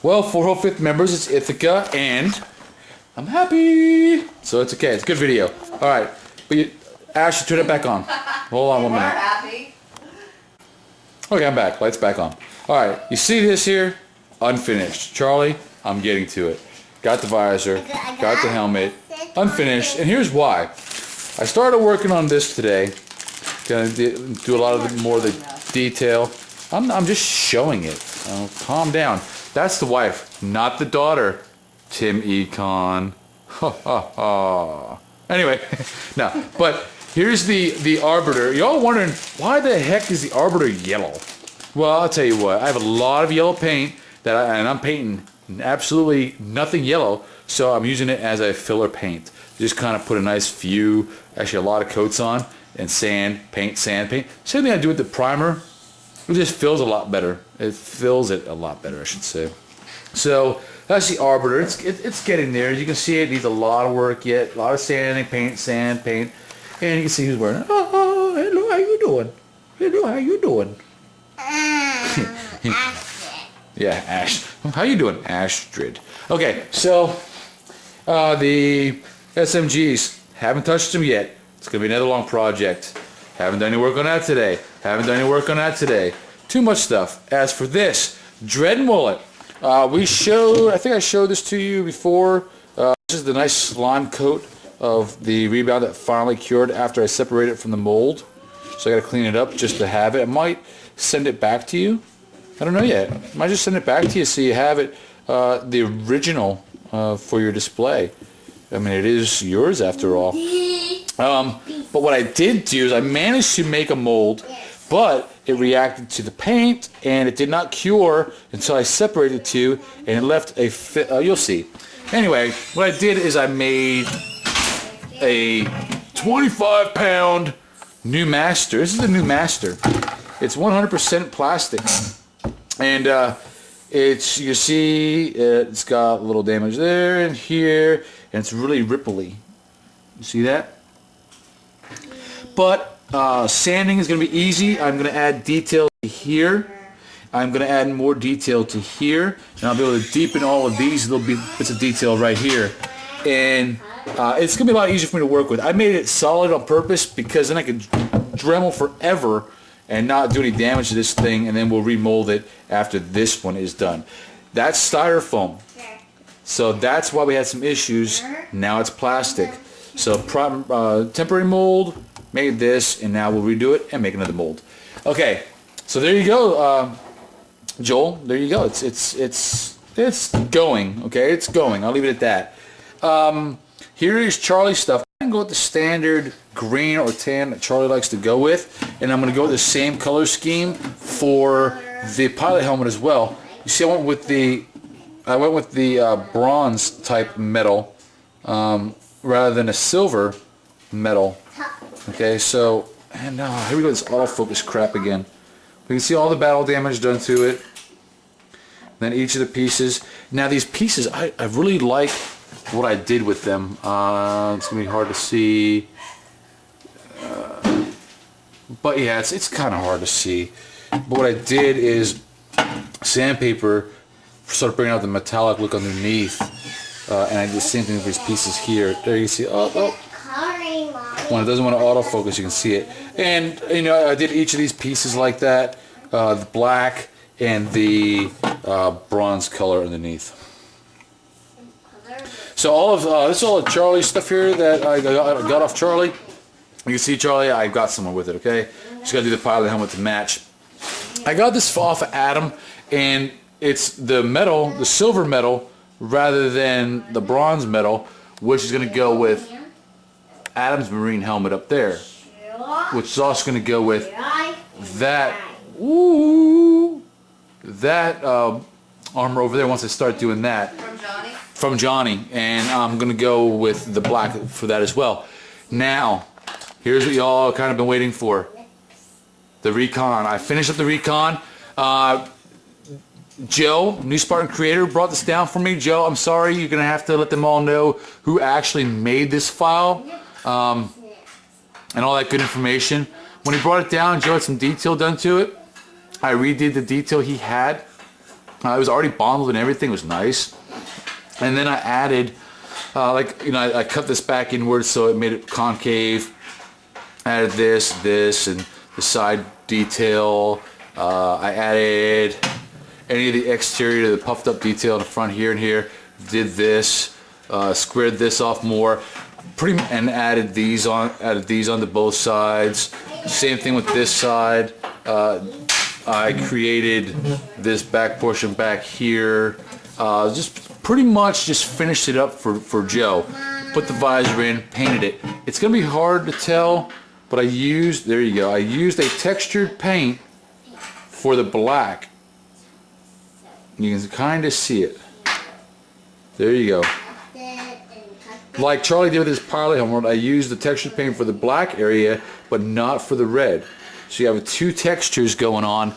Well, for whole fifth members, it's Ithaca, and I'm happy. So it's okay. It's a good video. All right, but Ash, turn it back on. Hold on 1 minute. Happy. Okay, I'm back. Lights back on. All right, you see this here? Unfinished. Charlie, I'm getting to it. Got the visor, got the helmet, unfinished, and here's why. I started working on this today. Gonna do a lot of more of the detail. I'm just showing it. Calm down. That's the wife, not the daughter. Tim Econ. Ha ha ha. Anyway, no. But here's the arbiter. You're all wondering why the heck is the arbiter yellow? Well, I'll tell you what. I have a lot of yellow paint and I'm painting absolutely nothing yellow, so I'm using it as a filler paint. Just kind of put a nice few, actually a lot of coats on, and sand paint. Same thing I do with the primer. It just fills a lot better. It fills it a lot better, I should say. So that's the arbiter. It's getting there. As you can see, it needs a lot of work yet. A lot of sanding, paint, sand, paint. And you can see who's wearing it. Oh, hello, how you doing? Hello, how you doing? Yeah, Ash. How you doing, Astrid? Okay, so the SMGs, haven't touched them yet. It's going to be another long project. Haven't done any work on that today. Haven't done any work on that today. Too much stuff. As for this, Dread Mullet. I think I showed this to you before. This is the nice slime coat of the rebound that finally cured after I separated it from the mold. So I got to clean it up just to have it. I might send it back to you. I don't know yet. I might just send it back to you so you have it, the original for your display. I mean, it is yours after all. But what I did do is I managed to make a mold, but it reacted to the paint and it did not cure until I separated the two, and it left a you'll see. Anyway, what I did is I made a 25-pound new master. This is the new master. It's 100% plastic, and you see it's got a little damage there and here, and it's really ripply. You see that? But sanding is going to be easy. I'm going to add detail to here. I'm going to add more detail to here, and I'll be able to deepen all of these little bits of detail right here. And it's going to be a lot easier for me to work with. I made it solid on purpose because then I can Dremel forever and not do any damage to this thing, and then we'll remold it after this one is done. That's styrofoam. So that's why we had some issues. Now it's plastic. So temporary mold, made this, and now we'll redo it and make another mold. Okay, so there you go, Joel. There you go. It's going. Okay, it's going. I'll leave it at that. Here is Charlie's stuff. I can go with the standard green or tan that Charlie likes to go with, and I'm going to go with the same color scheme for the pilot helmet as well. You see, I went with the bronze type metal rather than a silver metal. Okay, so, and here we go, this autofocus crap again. We can see all the battle damage done to it. Then each of the pieces. Now these pieces, I really like what I did with them. It's going to be hard to see. But yeah, it's kind of hard to see. But what I did is sandpaper, sort of bringing out the metallic look underneath. And I did the same thing with these pieces here. There you see, when it doesn't want to autofocus, you can see it. And, you know, I did each of these pieces like that. The black and the bronze color underneath. So all of this is all of Charlie's stuff here that I got off Charlie. You can see Charlie, I got someone with it, okay? Just got to do the pilot helmet to match. I got this off of Adam, and it's the metal, the silver metal, rather than the bronze metal, which is going to go with Adam's marine helmet up there, which is also going to go with that armor over there once I start doing that. From Johnny. And I'm going to go with the black for that as well. Now, here's what y'all kind of been waiting for. The Recon. I finished up the Recon. Joe, New Spartan Creator, brought this down for me. Joe, I'm sorry. You're going to have to let them all know who actually made this file. And all that good information. When he brought it down, Joe had some detail done to it. I redid the detail he had. It was already bonded and everything. It was nice. And then I added, I cut this back inwards so it made it concave. Added this, and the side detail. I added any of the exterior to the puffed up detail in the front here and here. Did this, squared this off more, and added these onto both sides. Same thing with this side. I created this back portion back here. Just pretty much just finished it up for Joe. Put the visor in, painted it. It's gonna be hard to tell, but I used a textured paint for the black. You can kind of see it. There you go. Like Charlie did with his pilot helmet, I used the textured paint for the black area, but not for the red. So you have two textures going on,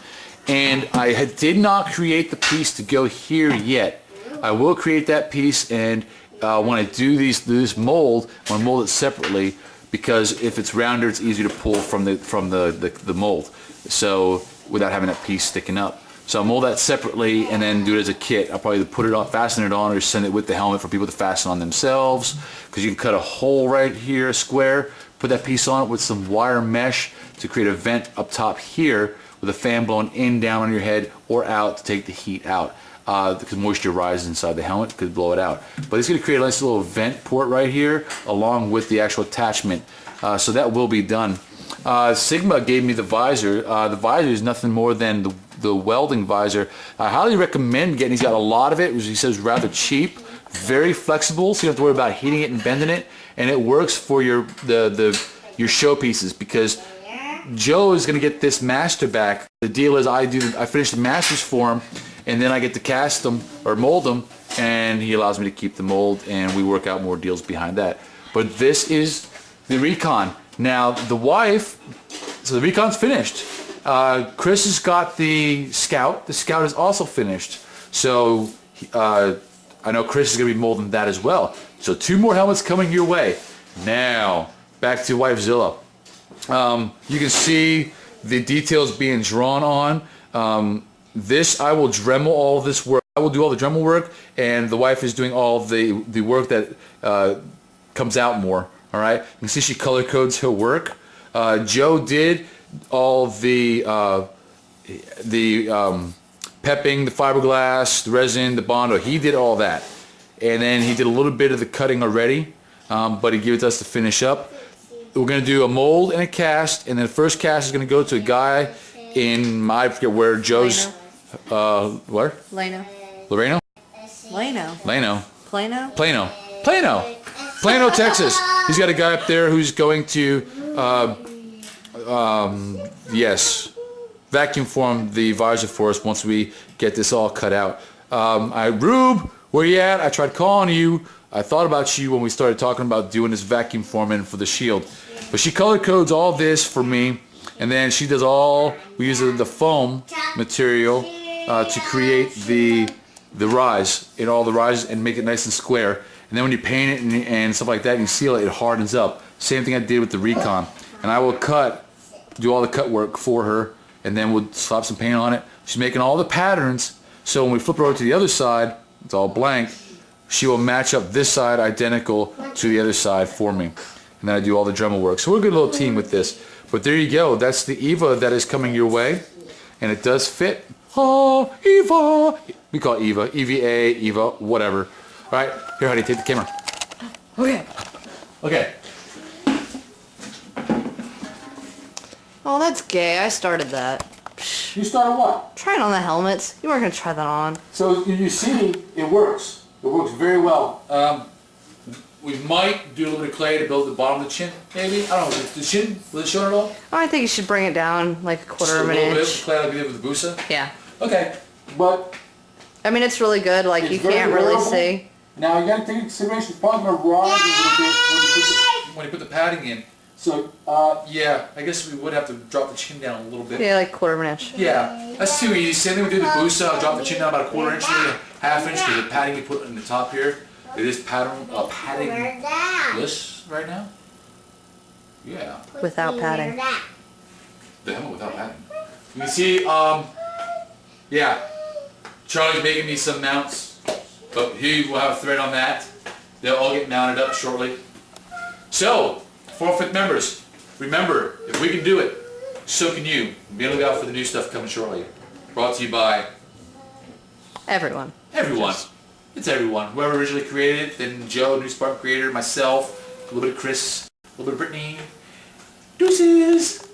and I did not create the piece to go here yet. I will create that piece, and when I do this mold, I want to mold it separately, because if it's rounder, it's easier to pull from the mold. So without having that piece sticking up. So I'll mold that separately and then do it as a kit. I'll probably either put it on, fasten it on, or send it with the helmet for people to fasten on themselves. Because you can cut a hole right here, a square, put that piece on it with some wire mesh to create a vent up top here with a fan blowing in, down on your head, or out to take the heat out. Because moisture rises inside the helmet, could blow it out. But it's going to create a nice little vent port right here along with the actual attachment. So that will be done. Sigma gave me the visor. The visor is nothing more than the welding visor. I highly recommend getting. He's got a lot of it. He says rather cheap, very flexible, so you don't have to worry about heating it and bending it, and it works for your showpieces, because Joe is going to get this master back. The deal is I finish the masters for him, and then I get to cast them or mold them, and he allows me to keep the mold, and we work out more deals behind that. But this is the Recon. Now the wife, so the Recon's finished. Chris has got the Scout. The Scout is also finished. So I know Chris is going to be molding that as well. So 2 more helmets coming your way. Now back to Wifezilla. You can see the details being drawn on. This, I will Dremel all this work. I will do all the Dremel work, and the wife is doing all the work that comes out more. All right. You can see she color codes her work. Joe did all the pepping, the fiberglass, the resin, the Bondo. He did all that, and then he did a little bit of the cutting already, but he gave it to us to finish up. We're going to do a mold and a cast, and then the first cast is going to go to a guy in I forget where Joe's where? Lano. Loreno? Lano. Plano, Texas. He's got a guy up there who's going to vacuum form the visor for us once we get this all cut out. Rube, where you at? I tried calling you. I thought about you when we started talking about doing this vacuum forming for the shield. But she color codes all this for me, and then she does we use the foam material to create the rise, in all the rises, and make it nice and square. And then when you paint it and stuff like that, and you seal it, it hardens up. Same thing I did with the Recon. And I will do all the cut work for her, and then we'll slap some paint on it. She's making all the patterns, so when we flip her over to the other side, it's all blank. She will match up this side identical to the other side for me. And then I do all the Dremel work. So we're a good little team with this. But there you go. That's the Eva that is coming your way. And it does fit. Oh, Eva. We call it Eva. EVA, Eva, whatever. All right. Here, honey, take the camera. Okay. Okay. Oh, that's gay. I started that. You started what? Trying on the helmets. You weren't going to try that on. So you see, it works. It works very well. We might do a little bit of clay to build the bottom of the chin, maybe. I don't know. The chin, will it show at all? Oh, I think you should bring it down like a quarter of an inch. A little inch. bit of clay like we did with the Busa? Yeah. Okay. But I mean, it's really good. Like, you can't really see. Now, you got to take into consideration, it's probably going to rise a little bit when you put the padding in. So, yeah, I guess we would have to drop the chin down a little bit. Yeah, like quarter of an inch. Yeah, that's too easy. Same thing we do with the Busa. I'll drop the chin down about a quarter inch, maybe a half inch, because the padding you put in the top here, it is padding-less right now. Yeah. Without padding. The helmet without padding. You can see, yeah. Charlie's making me some mounts, but he will have a thread on that. They'll all get mounted up shortly. So, 4th members, remember, if we can do it, so can you. Be on the lookout for the new stuff coming shortly. Brought to you by Everyone. everyone. It's everyone. Whoever originally created it, then Joe, New Spark creator, myself, a little bit of Chris, a little bit of Brittany. Deuces!